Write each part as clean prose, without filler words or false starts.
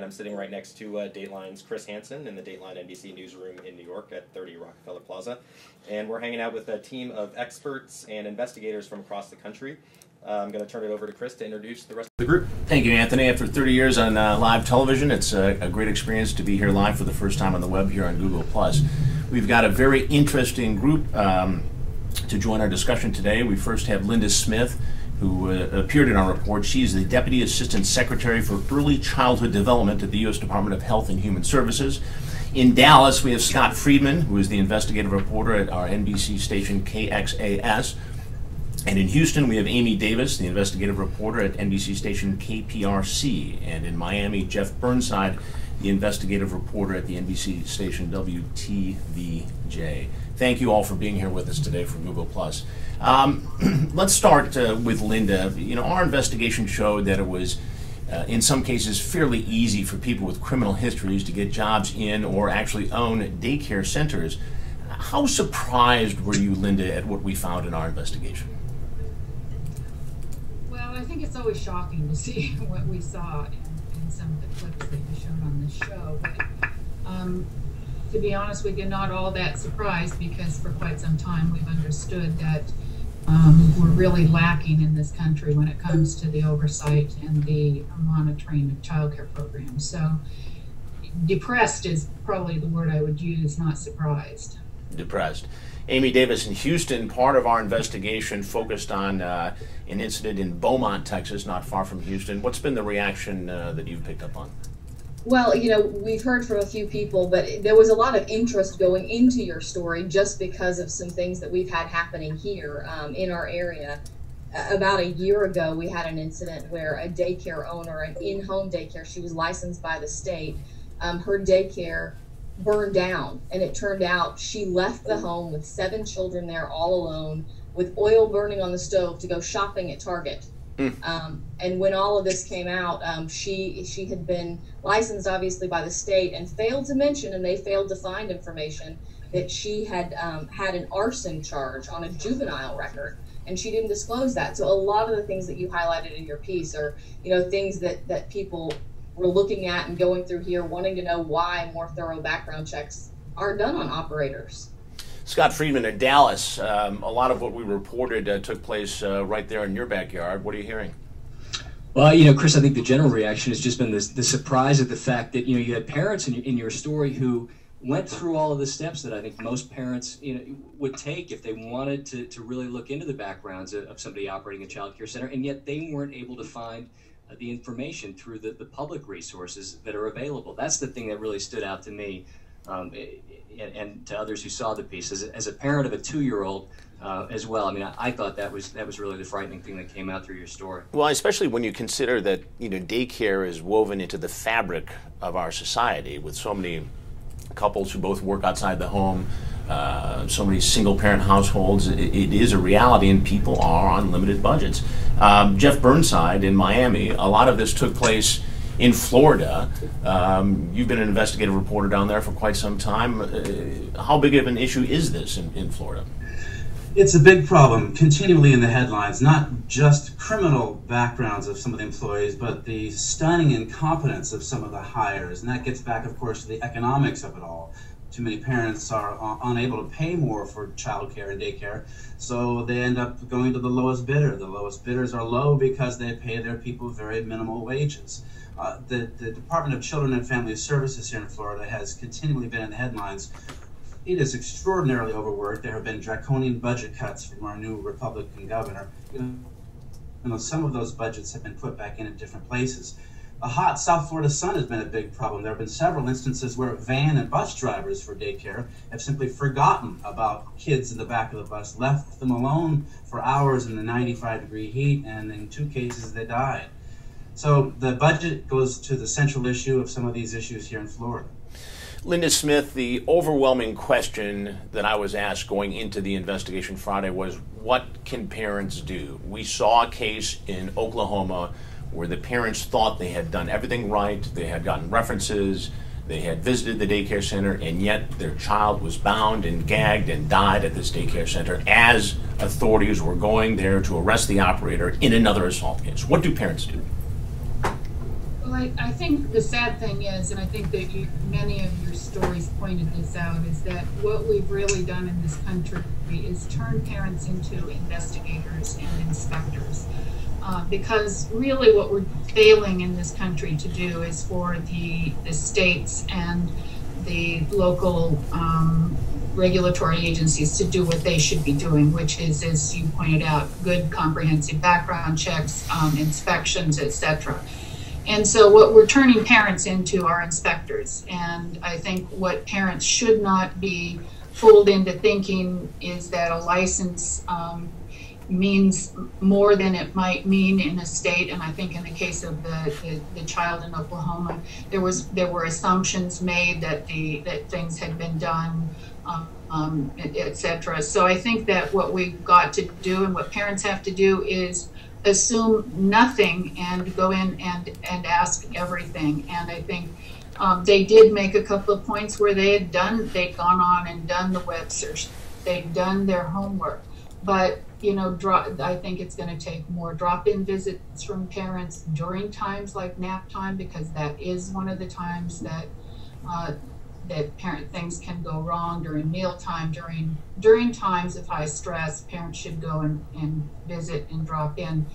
I'm sitting right next to Dateline's Chris Hansen in the Dateline NBC newsroom in New York at 30 Rockefeller Plaza. And we're hanging out with a team of experts and investigators from across the country. I'm going to turn it over to Chris to introduce the rest of the group. Thank you, Anthony. After 30 years on live television, it's a great experience to be here live for the first time on the web here on Google+. We've got a very interesting group to join our discussion today. We first have Linda Smith, who appeared in our report. She's the Deputy Assistant Secretary for Early Childhood Development at the U.S. Department of Health and Human Services. In Dallas, we have Scott Friedman, who is the investigative reporter at our NBC station KXAS. And in Houston, we have Amy Davis, the investigative reporter at NBC station KPRC. And in Miami, Jeff Burnside, the investigative reporter at the NBC station WTVJ. Thank you all for being here with us today for Google+. Let's start with Linda. You know, our investigation showed that it was, in some cases, fairly easy for people with criminal histories to get jobs in or actually own daycare centers. How surprised were you, Linda, at what we found in our investigation? Well, I think it's always shocking to see what we saw in some of the clips that you showed on this show. But, to be honest, we are not all that surprised because for quite some time we've understood that we're really lacking in this country when it comes to the oversight and the monitoring of child care programs. So depressed is probably the word I would use, not surprised. Depressed. Amy Davis, in Houston, part of our investigation focused on an incident in Beaumont, Texas, not far from Houston. What's been the reaction that you've picked up on? Well, you know, we've heard from a few people, but there was a lot of interest going into your story just because of some things that we've had happening here in our area. About a year ago, we had an incident where a daycare owner, an in-home daycare, she was licensed by the state, her daycare burned down, and it turned out she left the home with 7 children there all alone with oil burning on the stove to go shopping at Target. And when all of this came out, she had been licensed obviously by the state and failed to mention, and they failed to find information, that she had had an arson charge on a juvenile record, and she didn't disclose that. So a lot of the things that you highlighted in your piece are, you know, things that people were looking at and going through here, wanting to know why more thorough background checks aren't done on operators. Scott Friedman in Dallas, a lot of what we reported took place right there in your backyard. What are you hearing? Well, you know, Chris, I think the general reaction has just been the surprise at the fact that, you know, you had parents in your story who went through all of the steps that I think most parents, you know, would take if they wanted to really look into the backgrounds of somebody operating a child care center, and yet they weren't able to find the information through the public resources that are available. That's the thing that really stood out to me. And to others who saw the piece, as a parent of a 2-year-old as well. I mean, I thought that was really the frightening thing that came out through your story. Well, especially when you consider that, you know, daycare is woven into the fabric of our society with so many couples who both work outside the home, so many single-parent households. It is a reality, and people are on limited budgets. Jeff Burnside in Miami, a lot of this took place in Florida. You've been an investigative reporter down there for quite some time. How big of an issue is this in Florida? It's a big problem, continually in the headlines, not just criminal backgrounds of some of the employees, but the stunning incompetence of some of the hires. And that gets back, of course, to the economics of it all. Too many parents are unable to pay more for childcare and daycare, so they end up going to the lowest bidder. The lowest bidders are low because they pay their people very minimal wages. The Department of Children and Family Services here in Florida has continually been in the headlines. It is extraordinarily overworked. There have been draconian budget cuts from our new Republican governor. You know, some of those budgets have been put back in at different places. A hot South Florida sun has been a big problem. There have been several instances where van and bus drivers for daycare have simply forgotten about kids in the back of the bus, left them alone for hours in the 95-degree heat, and in 2 cases they died. So the budget goes to the central issue of some of these issues here in Florida. Linda Smith, the overwhelming question that I was asked going into the investigation Friday was, what can parents do? We saw a case in Oklahoma where the parents thought they had done everything right, they had gotten references, they had visited the daycare center, and yet their child was bound and gagged and died at this daycare center as authorities were going there to arrest the operator in another assault case. What do parents do? Well, I think the sad thing is, and I think that many of your stories pointed this out, is that what we've really done in this country is turn parents into investigators and inspectors. Because really what we're failing in this country to do is for the states and the local regulatory agencies to do what they should be doing, which is, as you pointed out, good comprehensive background checks, inspections, etc. And so what we're turning parents into are inspectors. And I think what parents should not be fooled into thinking is that a license means more than it might mean in a state. And I think in the case of the child in Oklahoma, there were assumptions made that that things had been done, etc. So I think that what we've got to do and what parents have to do is assume nothing and go in and ask everything. And I think they did make a couple of points where they'd gone on and done the web search, they'd done their homework, but I think it's going to take more drop-in visits from parents during times like nap time, because that is one of the times that parent things can go wrong during mealtime, during times of high stress. Parents should go and visit and drop in.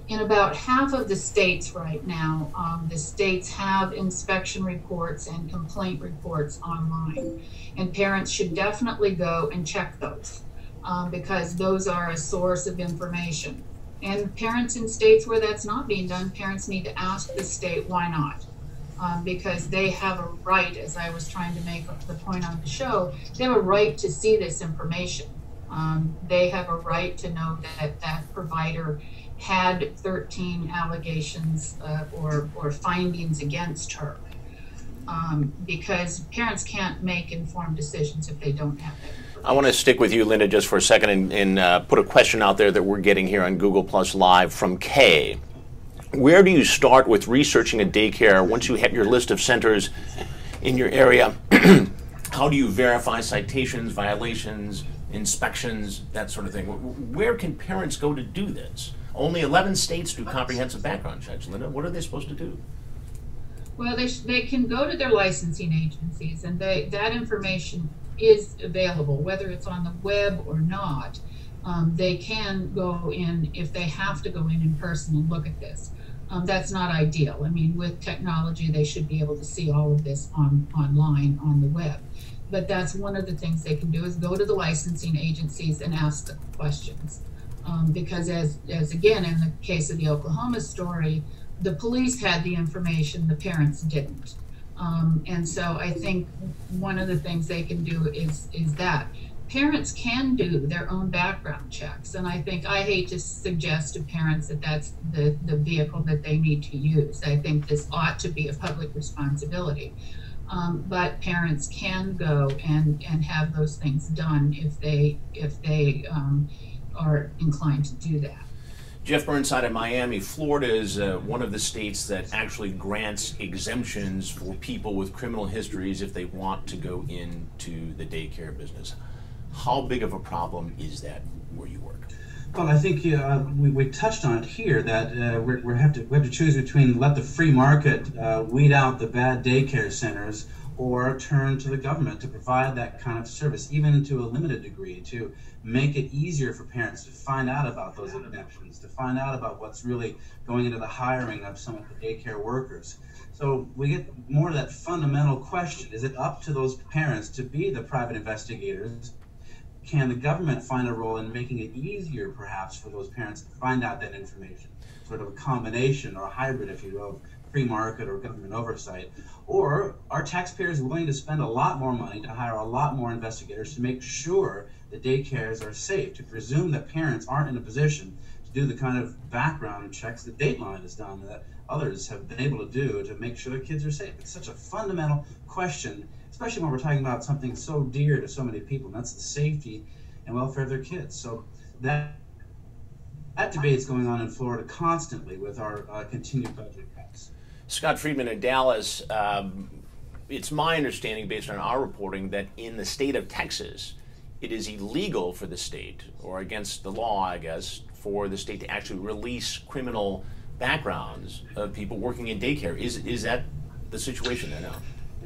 In about half of the states right now, the states have inspection reports and complaint reports online, and parents should definitely go and check those. Because those are a source of information. And parents in states where that's not being done, parents need to ask the state why not. Because they have a right, as I was trying to make the point on the show, they have a right to see this information. They have a right to know that that provider had 13 allegations or findings against her. Because parents can't make informed decisions if they don't have that. I want to stick with you, Linda, just for a second and put a question out there that we're getting here on Google Plus Live from Kay. Where do you start with researching a daycare once you have your list of centers in your area? How do you verify citations, violations, inspections, that sort of thing? Where can parents go to do this? Only 11 states do comprehensive background checks, Linda. What are they supposed to do? Well, they can go to their licensing agencies, and that information is available, whether it's on the web or not. They can go in, if they have to go in person and look at this. That's not ideal. I mean, with technology, they should be able to see all of this online on the web. But that's one of the things they can do, is go to the licensing agencies and ask the questions. Because as again, in the case of the Oklahoma story, the police had the information, the parents didn't. And so I think one of the things they can do is that parents can do their own background checks. And I hate to suggest to parents that that's the vehicle that they need to use. I think this ought to be a public responsibility. But parents can go and have those things done if they are inclined to do that. Jeff Burnside in Miami. Florida is one of the states that actually grants exemptions for people with criminal histories if they want to go into the daycare business. How big of a problem is that where you work? Well, I think we touched on it here, that we have to choose between let the free market weed out the bad daycare centers, or turn to the government to provide that kind of service, even to a limited degree, to make it easier for parents to find out about those exemptions, to find out about what's really going into the hiring of some of the daycare workers. So we get more to that fundamental question: is it up to those parents to be the private investigators? Can the government find a role in making it easier, perhaps, for those parents to find out that information? Sort of a combination, or a hybrid, if you will, of free market or government oversight. Or are taxpayers willing to spend a lot more money to hire a lot more investigators to make sure that daycares are safe, to presume that parents aren't in a position to do the kind of background checks that Dateline has done, that others have been able to do to make sure their kids are safe? It's such a fundamental question, especially when we're talking about something so dear to so many people, and that's the safety and welfare of their kids. So that debate is going on in Florida constantly with our continued budget cuts. Scott Friedman in Dallas, it's my understanding, based on our reporting, that in the state of Texas, it is illegal for the state, or against the law, I guess, for the state to actually release criminal backgrounds of people working in daycare. Is that the situation there now?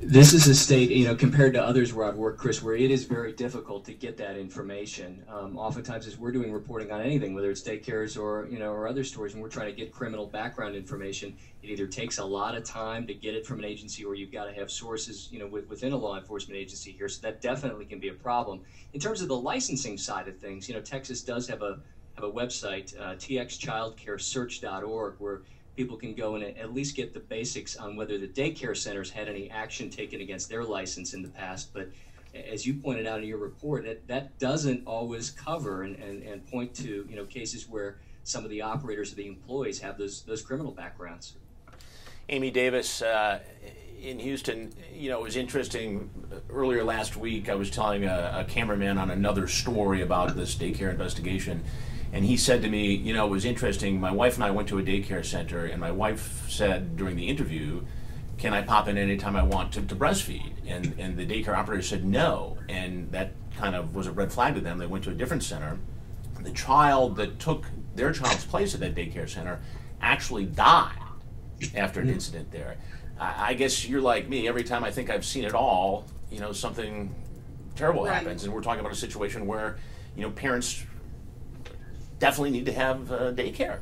This is a state, compared to others where I've worked, Chris, where it is very difficult to get that information. Oftentimes, as we're doing reporting on anything, whether it's daycares or other stories, and we're trying to get criminal background information, it either takes a lot of time to get it from an agency, or you've got to have sources, within a law enforcement agency here. So that definitely can be a problem. In terms of the licensing side of things, Texas does have a website, txchildcaresearch.org, where people can go and at least get the basics on whether the daycare centers had any action taken against their license in the past. But as you pointed out in your report, that doesn't always cover and point to cases where some of the operators or the employees have those criminal backgrounds. Amy Davis, in Houston, it was interesting. Earlier last week, I was telling a cameraman on another story about this daycare investigation. And he said to me, it was interesting, my wife and I went to a daycare center, and my wife said during the interview, can I pop in anytime I want to breastfeed? And the daycare operator said no, and that kind of was a red flag to them. They went to a different center. The child that took their child's place at that daycare center actually died after an incident there. I guess you're like me. Every time I think I've seen it all, something terrible happens. And we're talking about a situation where, parents definitely need to have daycare.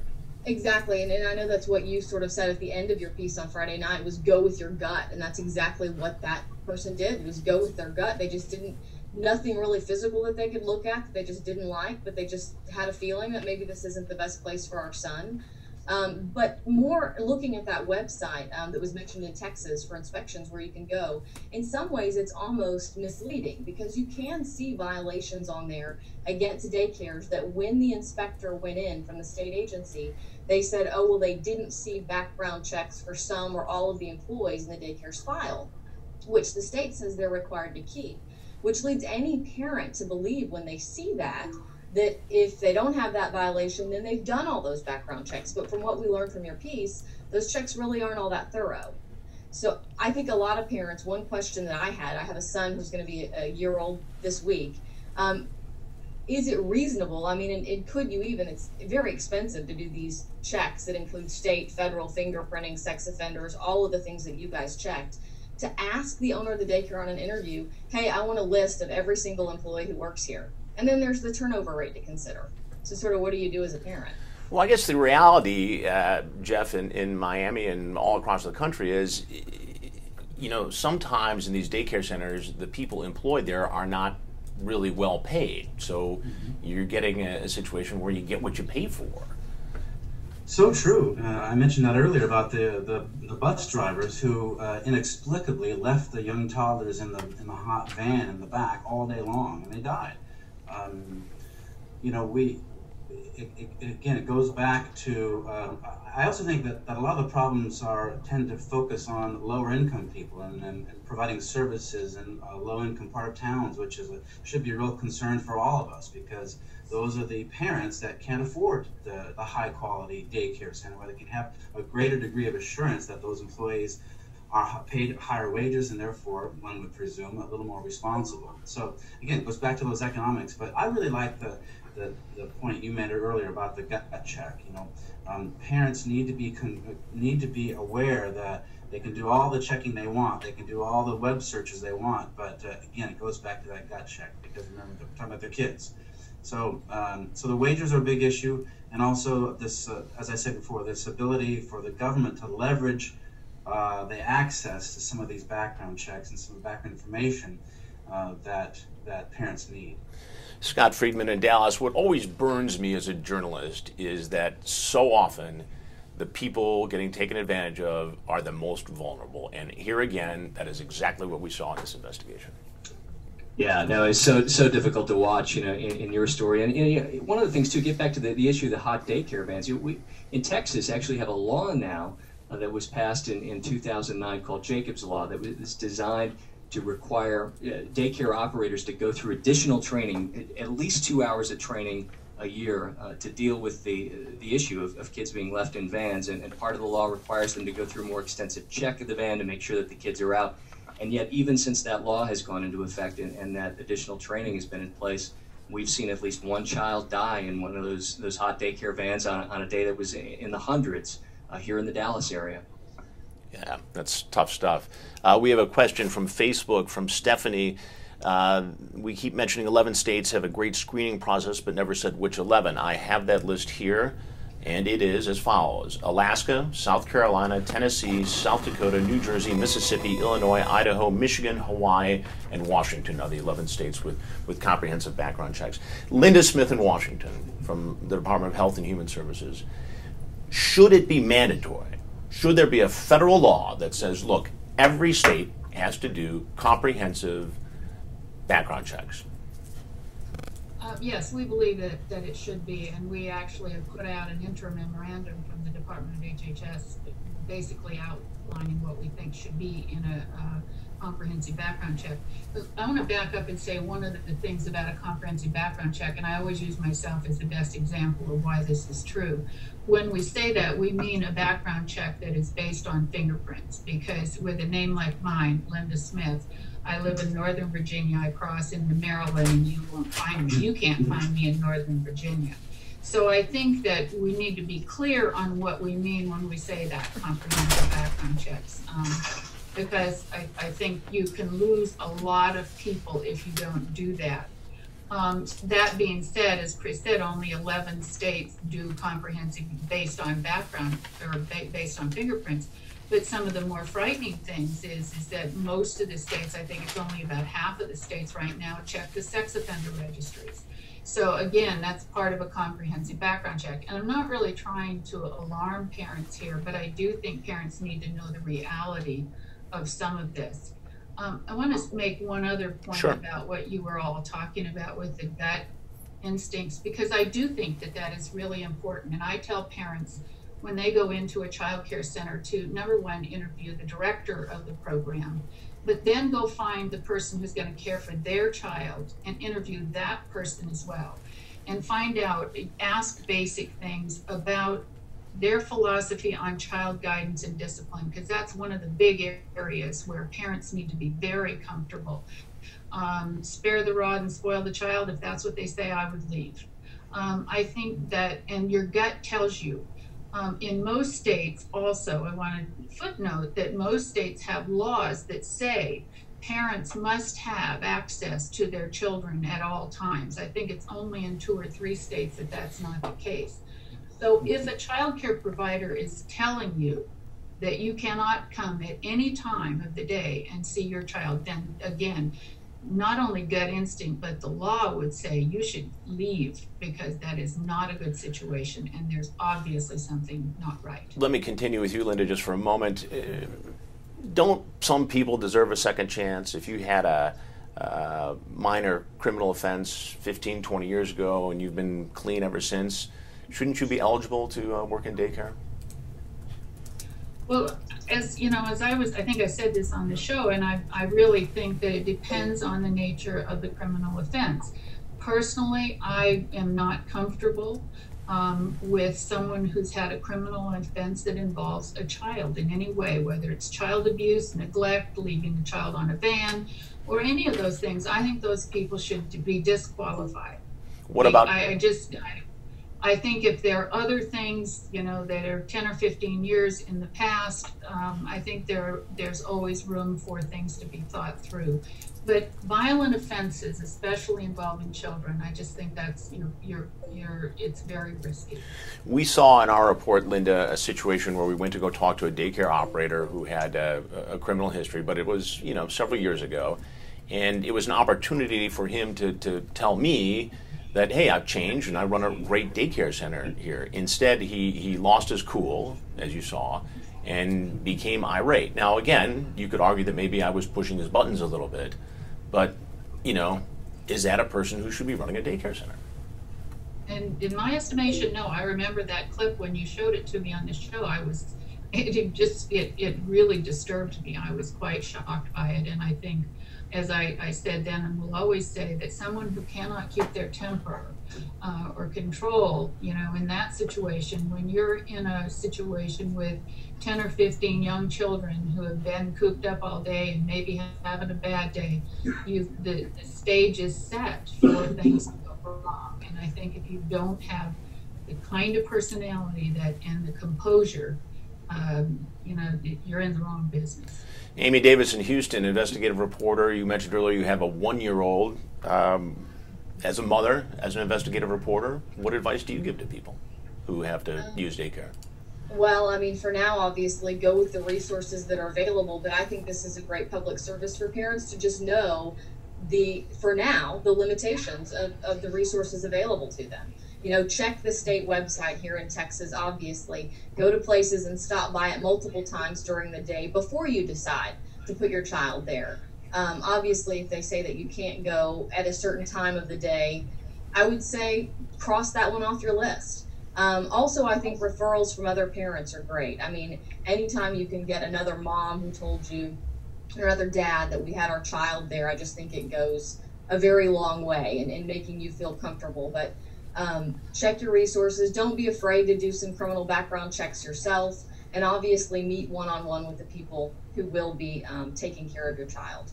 Exactly, and I know that's what you sort of said at the end of your piece on Friday night, was go with your gut, and that's exactly what that person did, was go with their gut. They just didn't, nothing really physical that they could look at that they just didn't like, but they just had a feeling that maybe this isn't the best place for our son. But more looking at that website that was mentioned in Texas for inspections where you can go, in some ways it's almost misleading, because you can see violations on there against daycares that when the inspector went in from the state agency, they said, oh, well, they didn't see background checks for some or all of the employees in the daycare's file, which the state says they're required to keep, which leads any parent to believe when they see that if they don't have that violation, then they've done all those background checks. But from what we learned from your piece, those checks really aren't all that thorough. So I think a lot of parents, one question that I have a son who's going to be a year old this week. Is it reasonable? I mean, and could you even, it's very expensive to do these checks that include state, federal, fingerprinting, sex offenders, all of the things that you guys checked, to ask the owner of the daycare on an interview, hey, I want a list of every single employee who works here. And then there's the turnover rate to consider. So sort of what do you do as a parent? Well, I guess the reality, Jeff, in Miami and all across the country is, sometimes in these daycare centers, the people employed there are not really well paid. So you're getting a situation where you get what you pay for. So true. I mentioned that earlier about the bus drivers who inexplicably left the young toddlers in the hot van in the back all day long, and they died. Again, it goes back to, I also think that a lot of the problems tend to focus on lower income people and providing services in low income part of towns, which should be a real concern for all of us, because those are the parents that can't afford the high quality daycare center where they can have a greater degree of assurance that those employees are paid higher wages and therefore, one would presume, a little more responsible. So again, it goes back to those economics, but I really like the point you made earlier about the gut check. Parents need to be aware that they can do all the checking they want, they can do all the web searches they want, but again, it goes back to that gut check, because remember, they're talking about their kids. So the wages are a big issue, and also this, as I said before, this ability for the government to leverage the access to some of these background checks and some of the background information that parents need. Scott Friedman in Dallas, what always burns me as a journalist is that so often the people getting taken advantage of are the most vulnerable. And here again, that is exactly what we saw in this investigation. Yeah, no, it's so difficult to watch, in your story. And one of the things, too, get back to the issue of the hot daycare vans. We in Texas actually have a law now that was passed in 2009 called Jacob's Law that was designed to require daycare operators to go through additional training, at least 2 hours of training a year, to deal with the issue of kids being left in vans. And part of the law requires them to go through a more extensive check of the van to make sure that the kids are out. And yet, even since that law has gone into effect and that additional training has been in place, we've seen at least one child die in one of those hot daycare vans on a day that was in the hundreds. here in the Dallas area. Yeah, that's tough stuff. We have a question from Facebook from Stephanie. We keep mentioning 11 states have a great screening process, but never said which 11. I have that list here, and it is as follows: Alaska, South Carolina, Tennessee, South Dakota, New Jersey, Mississippi, Illinois, Idaho, Michigan, Hawaii, and Washington are the 11 states with comprehensive background checks. Linda Smith in Washington from the Department of Health and Human Services. Should it be mandatory? Should there be a federal law that says, look, every state has to do comprehensive background checks? Yes, we believe that it should be, and we actually have put out an interim memorandum from the Department of HHS basically outlining what we think should be in a comprehensive background check. But I want to back up and say one of the things about a comprehensive background check, and I always use myself as the best example of why this is true. When we say that, we mean a background check that is based on fingerprints, because with a name like mine, Linda Smith, I live in Northern Virginia, I cross into Maryland, and you won't find me. You can't find me in Northern Virginia. So I think that we need to be clear on what we mean when we say that, comprehensive background checks. Because I think you can lose a lot of people if you don't do that. That being said, as Chris said, only 11 states do comprehensive based on background or based on fingerprints. But some of the more frightening things is that most of the states, I think it's only about half of the states right now, check the sex offender registries. So again, that's part of a comprehensive background check. And I'm not really trying to alarm parents here, but I do think parents need to know the reality of some of this. I want to make one other point Sure. about what you were all talking about with the gut instincts, because I do think that that is really important. And I tell parents when they go into a child care center to, number one, interview the director of the program, but then go find the person who's going to care for their child and interview that person as well. And find out, ask basic things about their philosophy on child guidance and discipline, because that's one of the big areas where parents need to be very comfortable. Spare the rod and spoil the child. If that's what they say, I would leave. I think that, and your gut tells you. In most states also, I want to footnote that most states have laws that say parents must have access to their children at all times. I think it's only in 2 or 3 states that that's not the case. So if a child care provider is telling you that you cannot come at any time of the day and see your child, then again, not only gut instinct, but the law would say you should leave, because that is not a good situation and there's obviously something not right. Let me continue with you, Linda, just for a moment. Don't some people deserve a second chance? If you had a minor criminal offense 15, 20 years ago and you've been clean ever since, shouldn't you be eligible to work in daycare? Well, as you know, I think I said this on the show, and I really think that it depends on the nature of the criminal offense. Personally, I am not comfortable with someone who's had a criminal offense that involves a child in any way, whether it's child abuse, neglect, leaving a child on a van, or any of those things. I think those people should be disqualified. What about? I think if there are other things, you know, that are 10 or 15 years in the past, I think there's always room for things to be thought through. But violent offenses, especially involving children, I just think that's, it's very risky. We saw in our report, Linda, a situation where we went to go talk to a daycare operator who had a criminal history, but it was, several years ago. And it was an opportunity for him to tell me that, hey, I've changed and I run a great daycare center here. Instead, he lost his cool, as you saw, and became irate. Now, again, you could argue that maybe I was pushing his buttons a little bit, but, is that a person who should be running a daycare center? And in my estimation, no. I remember that clip when you showed it to me on the show. It really disturbed me. I was quite shocked by it, and I think, as I said then and will always say, that someone who cannot keep their temper or control, in that situation, when you're in a situation with 10 or 15 young children who have been cooped up all day and maybe having a bad day, the stage is set for things to go wrong. And I think if you don't have the kind of personality and the composure you know, you're in the wrong business. Amy Davis in Houston, investigative reporter. You mentioned earlier you have a 1-year-old. As a mother, as an investigative reporter, what advice do you give to people who have to use daycare? Well, I mean, for now, obviously, go with the resources that are available, but I think this is a great public service for parents to just know for now, the limitations of the resources available to them. You know, check the state website here in Texas, obviously. Go to places and stop by it multiple times during the day before you decide to put your child there. Obviously, if they say that you can't go at a certain time of the day, I would say cross that one off your list. Also, I think referrals from other parents are great. I mean, anytime you can get another mom who told you, or other dad, that we had our child there, I just think it goes a very long way in making you feel comfortable. But check your resources. Don't be afraid to do some criminal background checks yourself, and obviously meet one-on-one with the people who will be taking care of your child.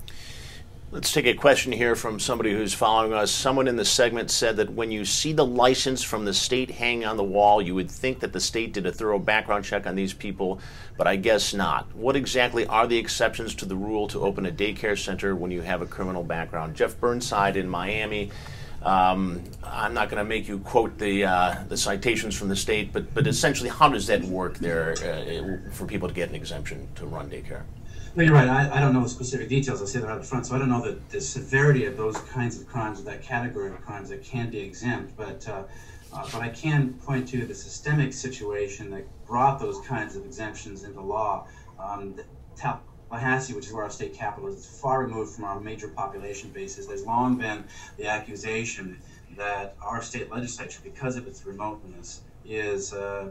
Let's take a question here from somebody who's following us. Someone in the segment said that when you see the license from the state hanging on the wall, you would think that the state did a thorough background check on these people, but I guess not. What exactly are the exceptions to the rule to open a daycare center when you have a criminal background? Jeff Burnside in Miami. I'm not going to make you quote the citations from the state, but essentially, how does that work there for people to get an exemption to run daycare? Well, you're right. I don't know the specific details. I'll say that right up front. So I don't know the severity of those kinds of crimes, or that category of crimes that can be exempt. But I can point to the systemic situation that brought those kinds of exemptions into law. Tallahassee, which is where our state capital is, far removed from our major population bases. There's long been the accusation that our state legislature, because of its remoteness, is a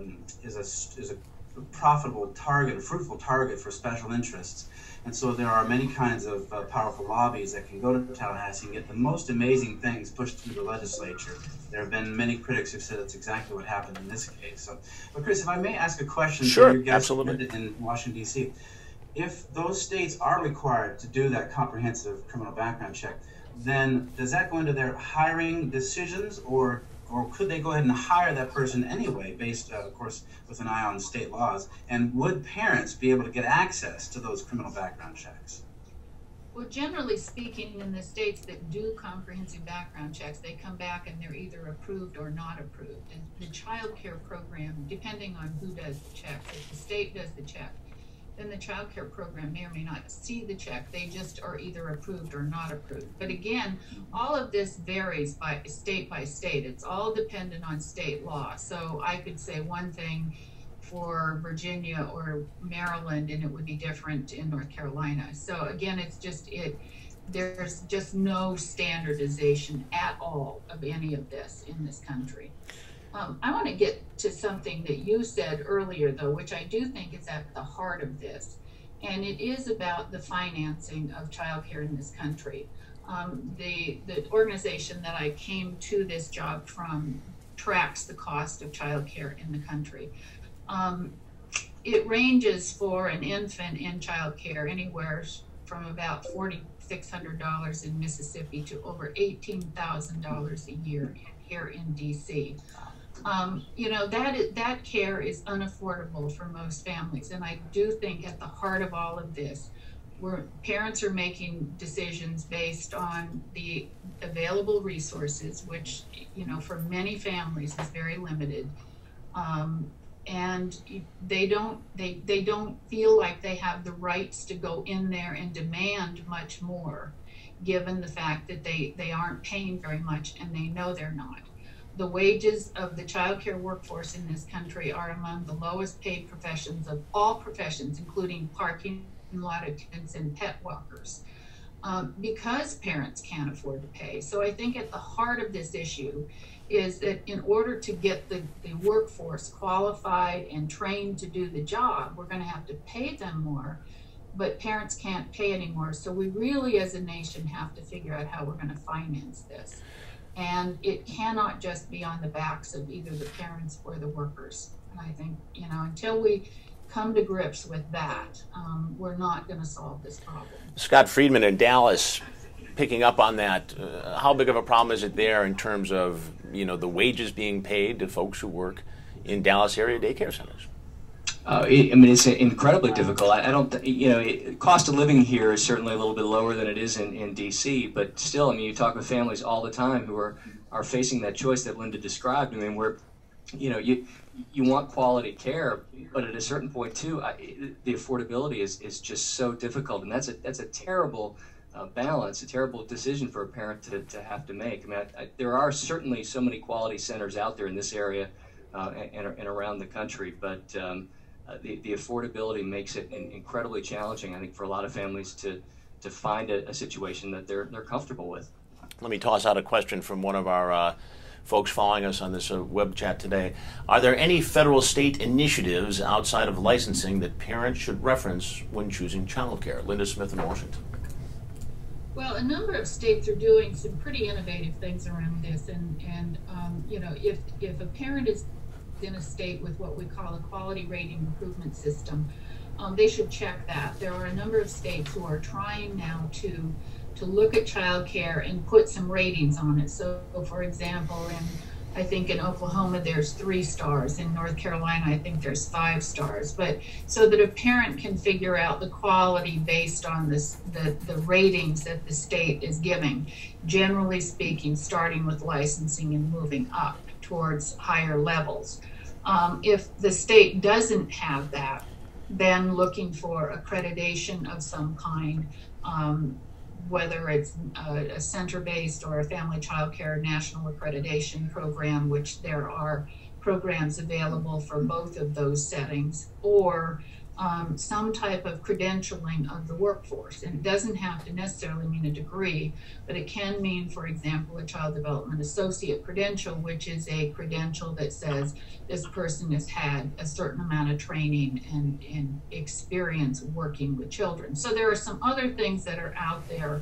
profitable target, a fruitful target for special interests. And so there are many kinds of powerful lobbies that can go to Tallahassee and get the most amazing things pushed through the legislature. There have been many critics who've said that's exactly what happened in this case. So, but Chris, if I may ask a question Sure, to your guest absolutely. in Washington, D.C. If those states are required to do that comprehensive criminal background check, then does that go into their hiring decisions, or could they go ahead and hire that person anyway, based, of course, with an eye on state laws? And would parents be able to get access to those criminal background checks? Well, generally speaking, in the states that do comprehensive background checks, they come back and they're either approved or not approved. And the child care program, depending on who does the check, if the state does the check, then the child care program may or may not see the check. They just are either approved or not approved. But again, all of this varies by state. It's all dependent on state law. So I could say one thing for Virginia or Maryland, and it would be different in North Carolina. So again, there's just no standardization at all of any of this in this country. I want to get to something that you said earlier, though, which I do think is at the heart of this, and it is about the financing of childcare in this country. The organization that I came to this job from tracks the cost of childcare in the country. It ranges for an infant in childcare anywhere from about $4,600 in Mississippi to over $18,000 a year here in D.C. You know, that care is unaffordable for most families, and I do think at the heart of all of this, where parents are making decisions based on the available resources, which, you know, for many families is very limited, and they don't feel like they have the rights to go in there and demand much more, given the fact that they aren't paying very much, and they know they're not. The wages of the childcare workforce in this country are among the lowest paid professions of all professions, including parking lot attendants and pet walkers, because parents can't afford to pay. So I think at the heart of this issue is that in order to get the workforce qualified and trained to do the job, we're going to have to pay them more, but parents can't pay anymore. So we really, as a nation, have to figure out how we're going to finance this. And it cannot just be on the backs of either the parents or the workers. And I think, you know, until we come to grips with that, we're not going to solve this problem. Scott Friedman in Dallas, picking up on that, how big of a problem is it there in terms of, you know, the wages being paid to folks who work in Dallas area daycare centers? I mean, it's incredibly difficult. I don't, you know, cost of living here is certainly a little bit lower than it is in D.C., but still, I mean, you talk with families all the time who are facing that choice that Linda described. I mean, where, you know, you want quality care, but at a certain point too, the affordability is just so difficult, and that's a terrible balance, a terrible decision for a parent to have to make. I mean, there are certainly so many quality centers out there in this area and around the country, but the affordability makes it incredibly challenging, I think, for a lot of families to find a situation that they're comfortable with. Let me toss out a question from one of our folks following us on this web chat today. Are there any federal state initiatives outside of licensing that parents should reference when choosing childcare? Linda Smith in Washington. Well, a number of states are doing some pretty innovative things around this, and you know, if a parent is in a state with what we call a quality rating improvement system, they should check that. There are a number of states who are trying now to look at child care and put some ratings on it. So, for example, I think in Oklahoma there's 3 stars. In North Carolina, I think there's 5 stars. But so that a parent can figure out the quality based on the ratings that the state is giving. Generally speaking, starting with licensing and moving up towards higher levels. If the state doesn't have that, then looking for accreditation of some kind, whether it's a center-based or a family child care national accreditation program, which there are programs available for both of those settings, or some type of credentialing of the workforce. And it doesn't have to necessarily mean a degree, but it can mean, for example, a child development associate credential, which is a credential that says this person has had a certain amount of training and experience working with children. So there are some other things that are out there.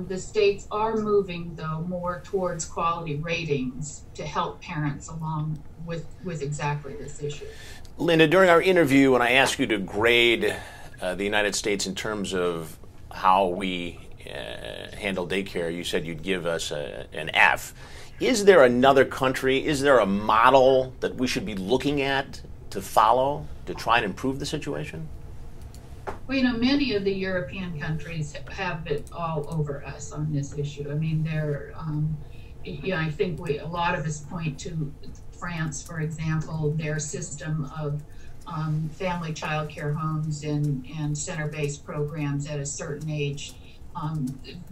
The states are moving, though, more towards quality ratings to help parents along with exactly this issue. Linda, during our interview, when I asked you to grade the United States in terms of how we handle daycare, you said you'd give us an F. Is there another country, is there a model that we should be looking at to follow to try and improve the situation? Well, you know, many of the European countries have it all over us on this issue. I mean, they're, you know, I think a lot of us point to France, for example, their system of family child care homes and center-based programs at a certain age,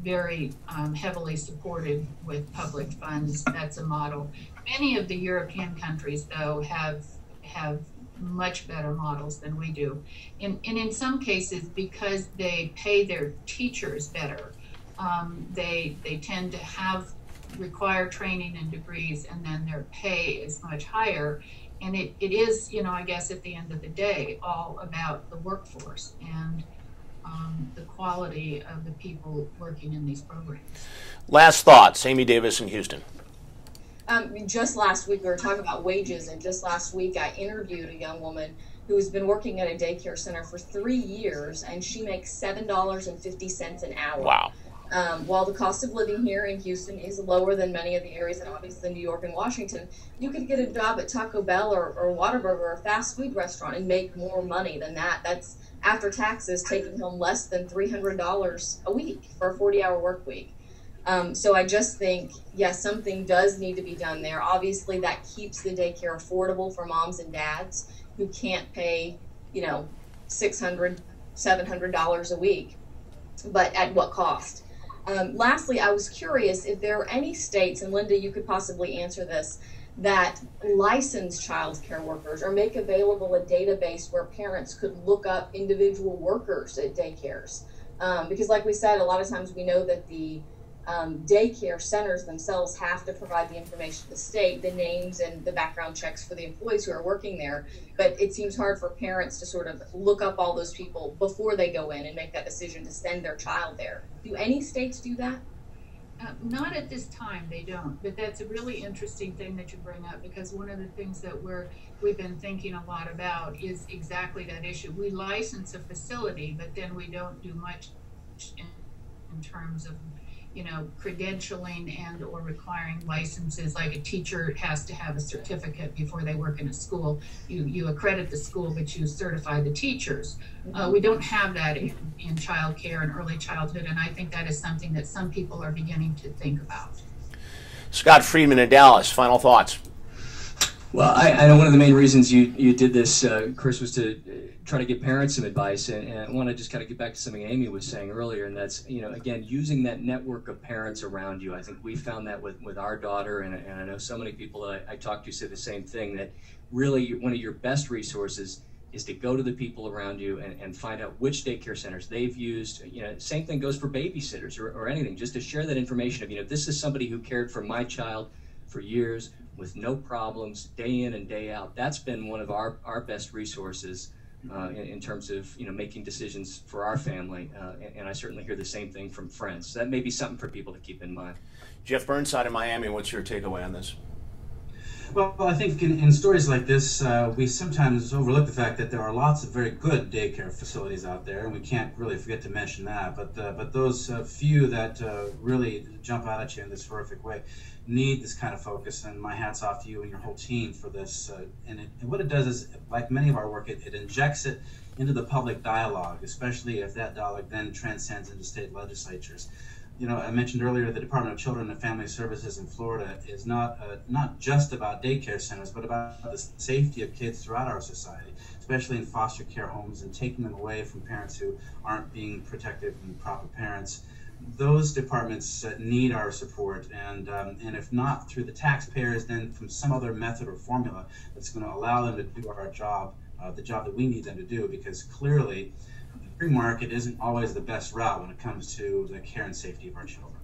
very heavily supported with public funds. That's a model. Many of the European countries, though, have much better models than we do. And in some cases, because they pay their teachers better, they tend to require training and degrees, and then their pay is much higher. And it is, you know, I guess at the end of the day, all about the workforce and the quality of the people working in these programs. Last thoughts, Amy Davis in Houston. Just last week, we were talking about wages, and just last week I interviewed a young woman who's been working at a daycare center for 3 years, and she makes $7.50 an hour. Wow. While the cost of living here in Houston is lower than many of the areas, and obviously New York and Washington, you could get a job at Taco Bell or Whataburger or a fast food restaurant and make more money than that. That's after taxes, taking home less than $300 a week for a 40-hour work week. So I just think, yes, something does need to be done there. Obviously, that keeps the daycare affordable for moms and dads who can't pay, you know, $600, $700 a week. But at what cost? Lastly, I was curious if there are any states, and Linda, you could possibly answer this, that license child care workers or make available a database where parents could look up individual workers at daycares. Because like we said, a lot of times we know that the daycare centers themselves have to provide the information to the state, the names and the background checks for the employees who are working there. But it seems hard for parents to sort of look up all those people before they go in and make that decision to send their child there. Do any states do that? Not at this time, they don't. But that's a really interesting thing that you bring up, because one of the things that we've been thinking a lot about is exactly that issue. We license a facility, but then we don't do much in terms of, you know, credentialing and or requiring licenses, like a teacher has to have a certificate before they work in a school. You accredit the school, but you certify the teachers. We don't have that in child care and early childhood, and I think that is something that some people are beginning to think about. Scott Friedman in Dallas, final thoughts. Well, I know one of the main reasons you did this, Chris, was to try to give parents some advice, and I want to just kind of get back to something Amy was saying earlier, and that's, you know, again, using that network of parents around you. I think we found that with our daughter, and I know so many people that I talked to say the same thing, that really one of your best resources is to go to the people around you and find out which daycare centers they've used. You know, same thing goes for babysitters or anything, just to share that information of, you know, this is somebody who cared for my child for years with no problems, day in and day out. That's been one of our best resources in terms of, you know, making decisions for our family, and I certainly hear the same thing from friends. So that may be something for people to keep in mind. Jeff Burnside in Miami, what's your takeaway on this? Well, I think in stories like this, we sometimes overlook the fact that there are lots of very good daycare facilities out there, and we can't really forget to mention that. But those few that really jump out at you in this horrific way need this kind of focus, and my hat's off to you and your whole team for this. And what it does is, like many of our work, it injects it into the public dialogue, especially if that dialogue then transcends into state legislatures. You know, I mentioned earlier the Department of Children and Family Services in Florida is not just about daycare centers, but about the safety of kids throughout our society, especially in foster care homes, and taking them away from parents who aren't being protective and proper parents. Those departments need our support, and if not through the taxpayers, then from some other method or formula that's going to allow them to do our job, the job that we need them to do, because clearly the free market isn't always the best route when it comes to the care and safety of our children.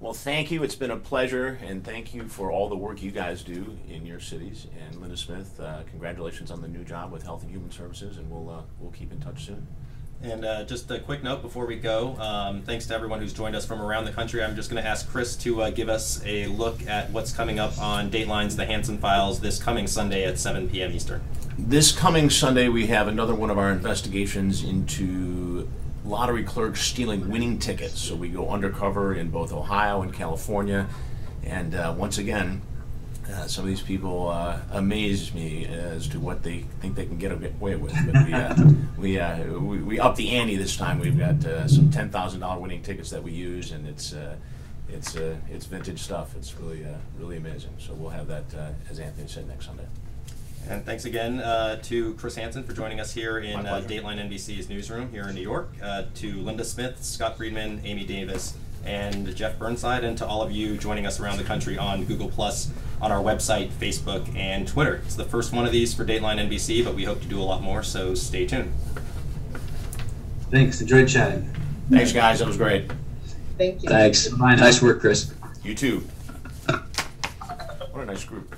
Well, thank you. It's been a pleasure, and thank you for all the work you guys do in your cities. And Linda Smith, congratulations on the new job with Health and Human Services, and we'll keep in touch soon. And just a quick note before we go, thanks to everyone who's joined us from around the country. I'm just going to ask Chris to give us a look at what's coming up on Dateline's The Hansen Files this coming Sunday at 7 p.m. Eastern. This coming Sunday, we have another one of our investigations into lottery clerks stealing winning tickets. So we go undercover in both Ohio and California, and once again, some of these people amaze me as to what they think they can get away with. But we up the ante this time. We've got some $10,000 winning tickets that we use, and it's vintage stuff. It's really amazing. So we'll have that, as Anthony said, next Sunday. And thanks again to Chris Hansen for joining us here in Dateline NBC's newsroom here in New York, to Linda Smith, Scott Friedman, Amy Davis, and Jeff Burnside, and to all of you joining us around the country on Google+, on our website, Facebook, and Twitter. It's the first one of these for Dateline NBC, but we hope to do a lot more, so stay tuned. Thanks. Enjoyed chatting. Thanks, guys. That was great. Thank you. Thanks. Nice work, Chris. You too. What a nice group.